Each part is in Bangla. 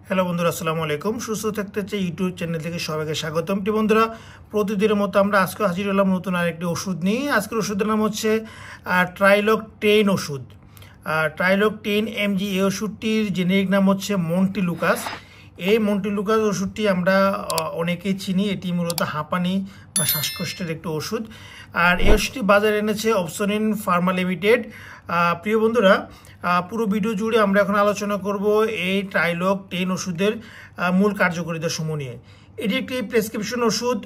হ্যালো বন্ধুরা, আসসালামু আলাইকুম। সুস্থ থাকতে চাই ইউটিউব চ্যানেল থেকে সবাইকে স্বাগতম। বন্ধুরা, প্রতিদিনের মতো আমরা আজকে হাজির হলাম নতুন আরেকটি ওষুধ নিয়ে। আজকের ওষুধের নাম হচ্ছে ট্রাইলক 10 ওষুধ। ট্রাইলক 10 mg এই ওষুধটির জেনেরিক নাম হচ্ছে মন্টিলুকাস। এই মন্টিলুকাস ওষুধটি আমরা অনেকেই চিনি। এটি মূলত হাঁপানি বা শ্বাসকষ্টের একটি ওষুধ। আর এই ওষুধটি বাজারে এনেছে অপসনিন ফার্মা লিমিটেড। প্রিয় বন্ধুরা, পুরো ভিডিও জুড়ে আমরা এখন আলোচনা করব এই ট্রাইলক 10 ওষুধের মূল কার্যকারিতা সমূহ নিয়ে। এটি একটি প্রেসক্রিপশন ওষুধ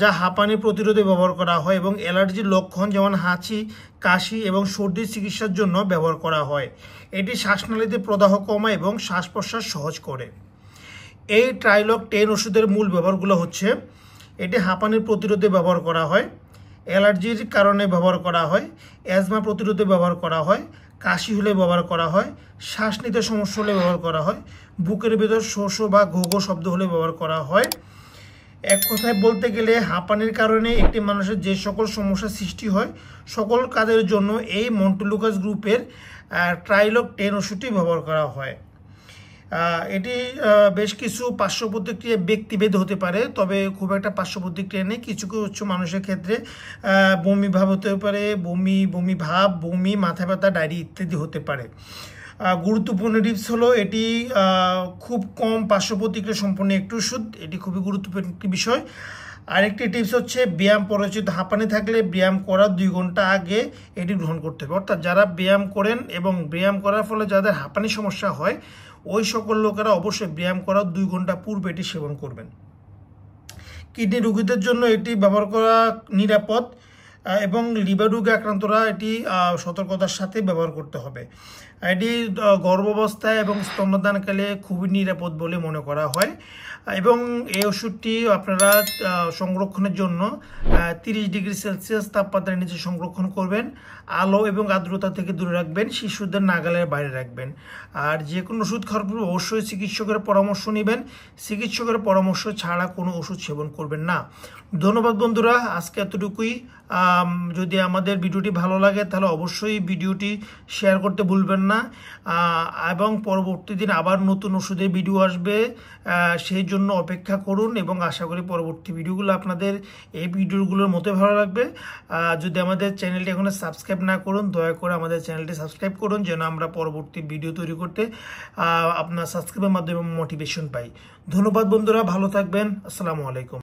যা হাঁপানি প্রতিরোধে ব্যবহার করা হয় এবং অ্যালার্জির লক্ষণ যেমন হাঁচি, কাশি এবং সর্দির চিকিৎসার জন্য ব্যবহার করা হয়। এটি শ্বাসনালীতে প্রদাহ কমায় এবং শ্বাস প্রশ্বাস সহজ করে। এই ট্রাইলক 10 ওষুধের মূল ব্যবহারগুলো হচ্ছে: এটি হাঁপানির প্রতিরোধে ব্যবহার করা হয়, অ্যালার্জির কারণে ব্যবহার করা হয়, অ্যাজমা প্রতিরোধে ব্যবহার করা হয়, কাশি হলে ব্যবহার করা হয়, শ্বাস নিতে সমস্যা হলে ব্যবহার করা হয়, বুকের ভেতর শো বা ঘো শব্দ হলে ব্যবহার করা হয়। এক কথায় বলতে গেলে হাঁপানির কারণে একটি মানুষের যে সকল সমস্যার সৃষ্টি হয় সকল কাজের জন্য এই মন্টিলুকাস গ্রুপের ট্রাইলক 10 ওষুধটি ব্যবহার করা হয়। এটি বেশ কিছু পার্শ্ব প্রতিক্রিয়া ব্যক্তিভেদ হতে পারে, তবে খুব একটা পার্শ্ব প্রতিক্রিয়া নেই। কিছু কিছু মানুষের ক্ষেত্রে বমি ভাব হতে পারে, বমি ভাব, বমি, মাথা ব্যথা, ডায়রিয়া ইত্যাদি হতে পারে। গুরুত্বপূর্ণ টিপস হলো এটি খুব কম পার্শ্ব প্রতিক্রিয়া সম্পন্ন একটি ওষুধ। এটি খুবই গুরুত্বপূর্ণ একটি বিষয়। আরেকটি টিপস হচ্ছে ব্যায়াম পরিচিত হাঁপানি থাকলে ব্যায়াম করার 2 ঘন্টা আগে এটি গ্রহণ করতে হবে। অর্থাৎ যারা ব্যায়াম করেন এবং ব্যায়াম করার ফলে যাদের হাঁপানি সমস্যা হয় ওই সকল লোকেরা অবশ্যই ব্যায়াম করার 2 ঘন্টা পূর্বে এটি সেবন করবেন। কিডনি রোগীদের জন্য এটি ব্যবহার করা নিরাপদ এবং লিভার রোগে আক্রান্তরা এটি সতর্কতার সাথে ব্যবহার করতে হবে। এটি গর্ভাবস্থায় এবং স্তন্যদানকালে খুবই নিরাপদ বলে মনে করা হয় এবং এই ওষুধটি আপনারা সংরক্ষণের জন্য 30 ডিগ্রি সেলসিয়াস তাপমাত্রার নিচে সংরক্ষণ করবেন। আলো এবং আর্দ্রতা থেকে দূরে রাখবেন, শিশুদের নাগালের বাইরে রাখবেন। আর যে কোনো ওষুধ খাওয়ার পূর্বে অবশ্যই চিকিৎসকের পরামর্শ নেবেন। চিকিৎসকের পরামর্শ ছাড়া কোনো ওষুধ সেবন করবেন না। ধন্যবাদ বন্ধুরা, আজকে এতটুকুই। যদি আমাদের ভিডিওটি ভালো লাগে তাহলে অবশ্যই ভিডিওটি শেয়ার করতে ভুলবেন না এবং পরবর্তী দিন আবার নতুন ওষুধের ভিডিও আসবে, সেই জন্য অপেক্ষা করুন এবং আশা করি পরবর্তী ভিডিওগুলো আপনাদের এই ভিডিওগুলোর মতো ভালো লাগবে। যদি আমাদের চ্যানেলটি এখনো সাবস্ক্রাইব না করুন, দয়া করে আমাদের চ্যানেলটি সাবস্ক্রাইব করুন যেন আমরা পরবর্তী ভিডিও তৈরি করতে আপনার সাবস্ক্রাইবের মাধ্যমে মোটিভেশন পাই। ধন্যবাদ বন্ধুরা, ভালো থাকবেন। আসসালামু আলাইকুম।